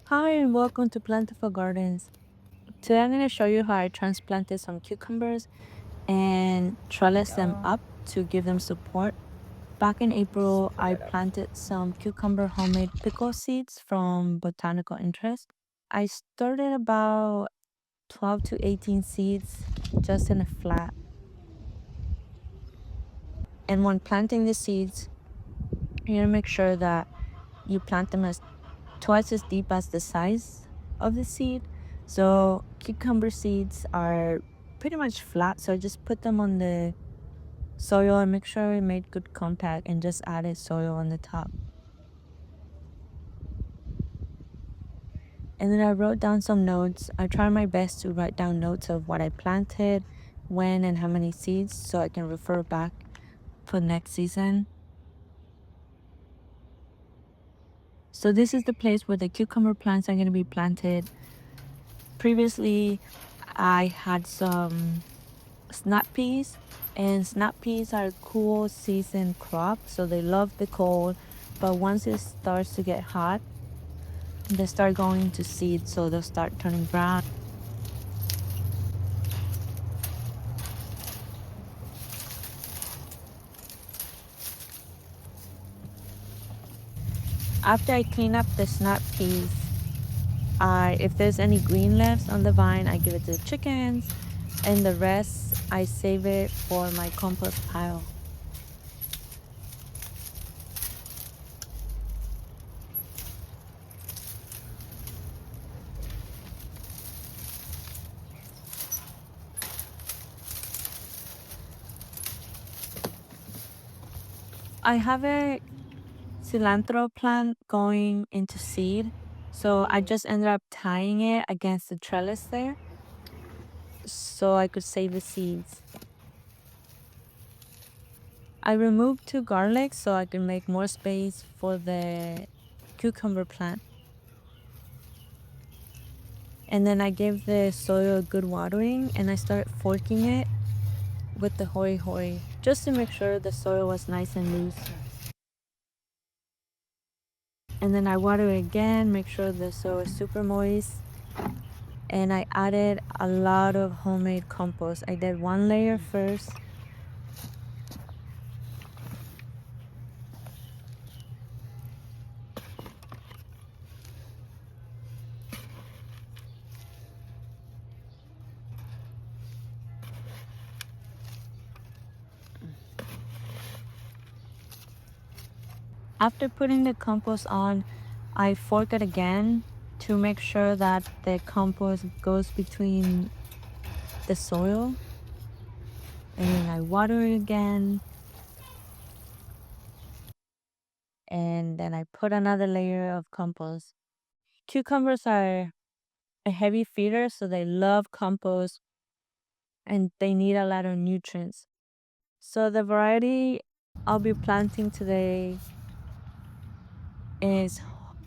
Hi and welcome to Plentiful Gardens. Today I'm going to show you how I transplanted some cucumbers and trellis them up to give them support. Back in April, I planted some cucumber homemade pickle seeds from Botanical Interest. I started about 12 to 18 seeds just in a flat. And when planting the seeds, you're going to make sure that you plant them as twice as deep as the size of the seed. So cucumber seeds are pretty much flat. So I just put them on the soil and make sure we made good contact and just added soil on the top. And then I wrote down some notes. I tried my best to write down notes of what I planted, when and how many seeds so I can refer back for next season. So this is the place where the cucumber plants are going to be planted. Previously, I had some snap peas, and snap peas are a cool season crop, so they love the cold, but once it starts to get hot, they start going to seed, so they'll start turning brown. After I clean up the snap peas, if there's any green left on the vine, I give it to the chickens, and the rest I save it for my compost pile. I have a cilantro plant going into seed, so I just ended up tying it against the trellis there so I could save the seeds. I removed 2 garlics so I could make more space for the cucumber plant. And then I gave the soil a good watering and I started forking it with the hoi hoi just to make sure the soil was nice and loose. And then I water it again, make sure the soil is super moist. And I added a lot of homemade compost. I did 1 layer first. After putting the compost on, I fork it again to make sure that the compost goes between the soil. And then I water it again. And then I put another layer of compost. Cucumbers are a heavy feeder, so they love compost and they need a lot of nutrients. So the variety I'll be planting today is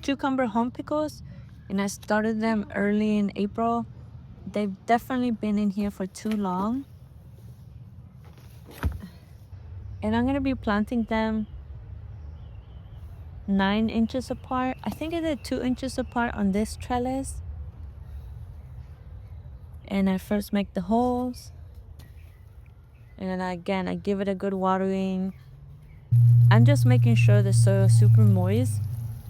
cucumber home pickles, and I started them early in April. They've definitely been in here for too long. And I'm going to be planting them 9 inches apart. I think I did 2 inches apart on this trellis. And I first make the holes. And then again, I give it a good watering. I'm just making sure the soil is super moist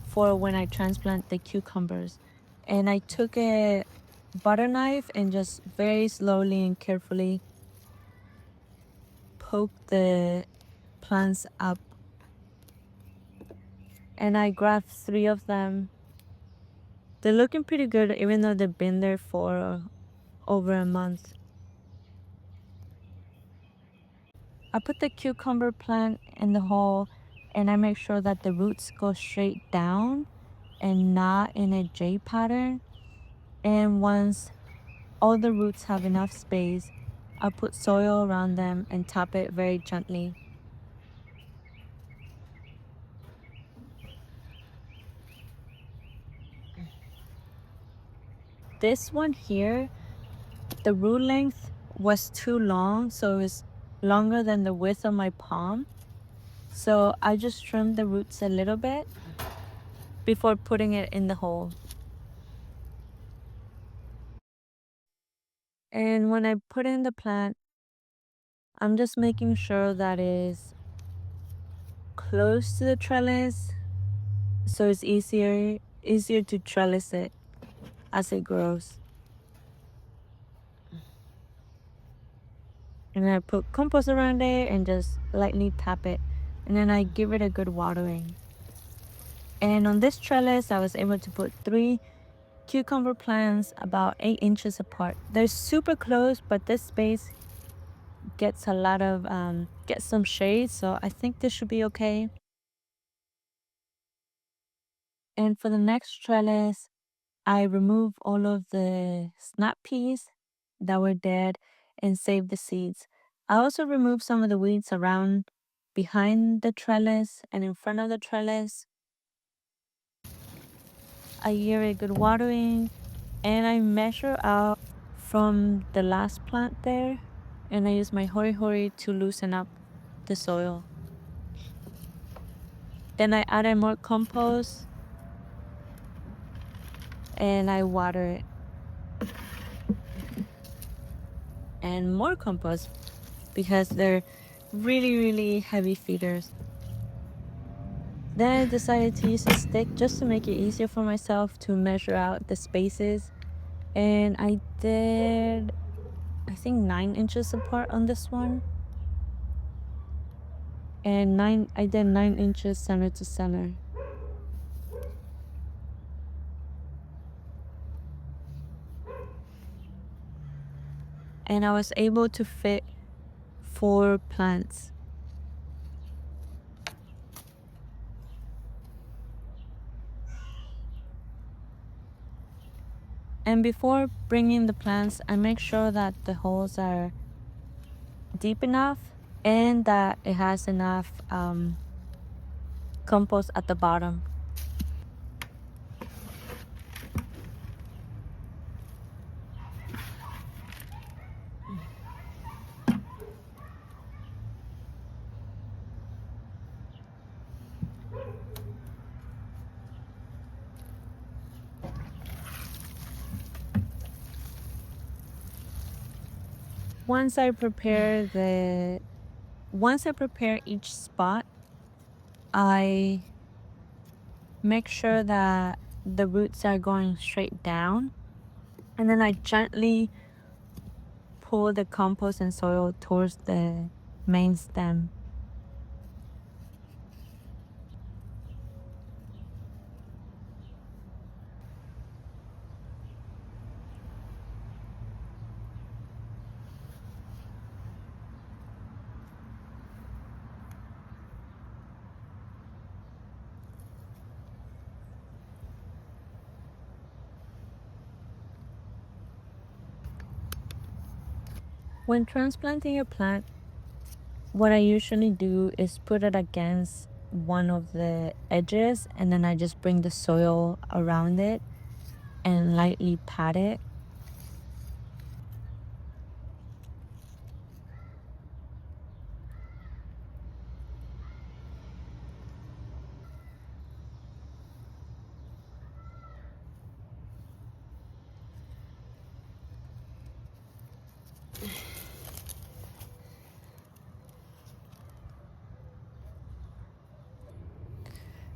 for when I transplant the cucumbers. And I took a butter knife and just very slowly and carefully poke the plants up. And I grabbed 3 of them. They're looking pretty good even though they've been there for over a month. I put the cucumber plant in the hole and I make sure that the roots go straight down and not in a J pattern. And once all the roots have enough space, I put soil around them and tap it very gently. This one here, the root length was too long, so it was longer than the width of my palm. So I just trimmed the roots a little bit before putting it in the hole. And when I put in the plant, I'm just making sure that is close to the trellis so it's easier to trellis it as it grows. And I put compost around there and just lightly tap it. And then I give it a good watering. And on this trellis, I was able to put 3 cucumber plants about 8 inches apart. They're super close, but this space gets a lot of, gets some shade. So I think this should be okay. And for the next trellis, I remove all of the snap peas that were dead and save the seeds. I also remove some of the weeds around behind the trellis and in front of the trellis. I give it good watering and I measure out from the last plant there and I use my hori hori to loosen up the soil. Then I added more compost and I water it. And more compost because they're really heavy feeders. Then I decided to use a stick just to make it easier for myself to measure out the spaces. And I did, I think 9 inches apart on this one. And I did 9 inches center to center. And I was able to fit 4 plants. And before bringing the plants, I make sure that the holes are deep enough and that it has enough compost at the bottom. Once I prepare each spot, I make sure that the roots are going straight down, and then I gently pull the compost and soil towards the main stem. When transplanting a plant, what I usually do is put it against one of the edges and then I just bring the soil around it and lightly pat it.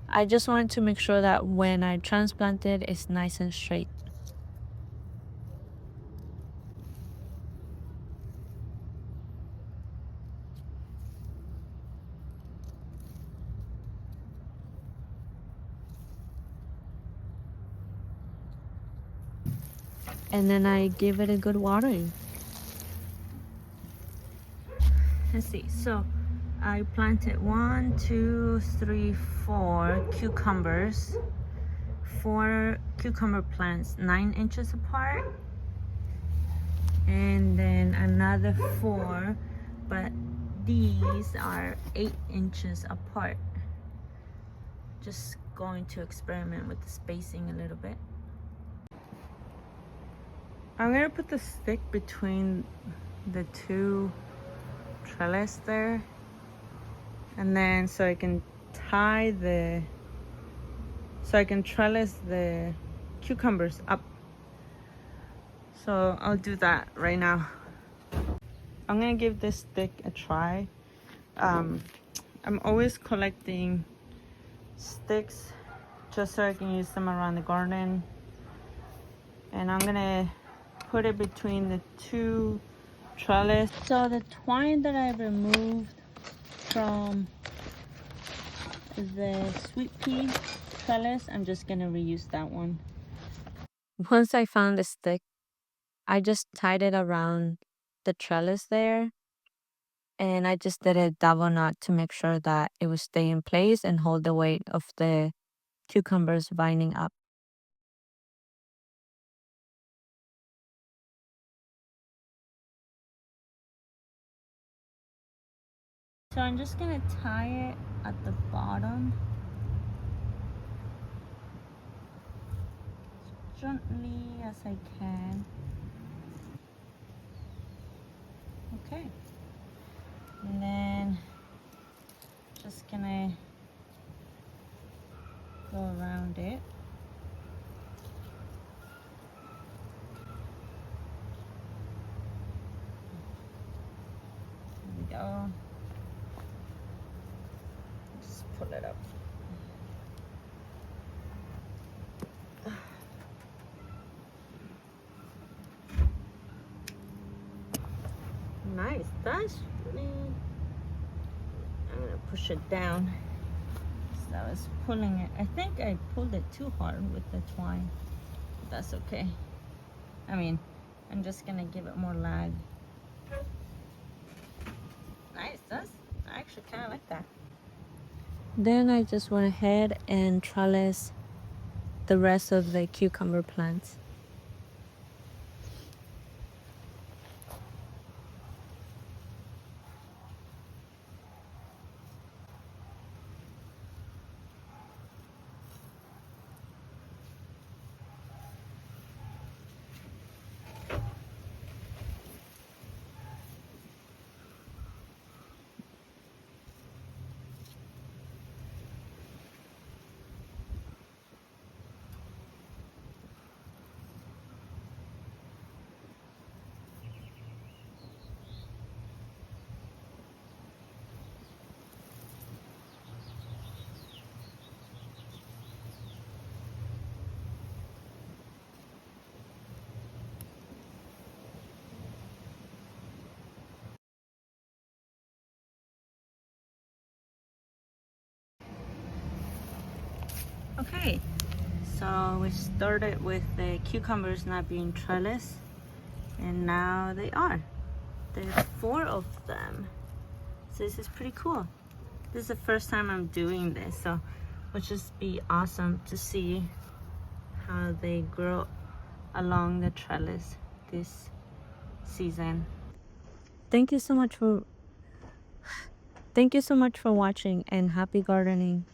I just wanted to make sure that when I transplant it, it's nice and straight. And then I give it a good watering. Let's see, so I planted 1, 2, 3, 4 cucumbers, 4 cucumber plants 9 inches apart, and then another 4, but these are 8 inches apart. Just going to experiment with the spacing a little bit. I'm gonna put the stick between the 2 trellis there, and then so I can trellis the cucumbers up. So I'll do that right now. I'm gonna give this stick a try. I'm always collecting sticks just so I can use them around the garden. And I'm gonna put it between the two trellis. So the twine that I removed from the sweet pea trellis, I'm just gonna reuse that one. Once I found the stick, I just tied it around the trellis there. And I just did a double knot to make sure that it would stay in place and hold the weight of the cucumbers binding up. So I'm just gonna tie it at the bottom as gently as I can. Okay. And then just gonna go around it. There we go. Just pull it up. Nice. That's really... I'm gonna push it down. So I was pulling it. I think I pulled it too hard with the twine. But that's okay. I mean, I'm just gonna give it more lag. Nice. I actually kind of like that. Then I just went ahead and trellis the rest of the cucumber plants. Okay, so we started with the cucumbers not being trellis, and now they are. There's 4 of them. So this is pretty cool. This is the first time I'm doing this, so it'll just be awesome to see how they grow along the trellis this season. Thank you so much for watching, and happy gardening.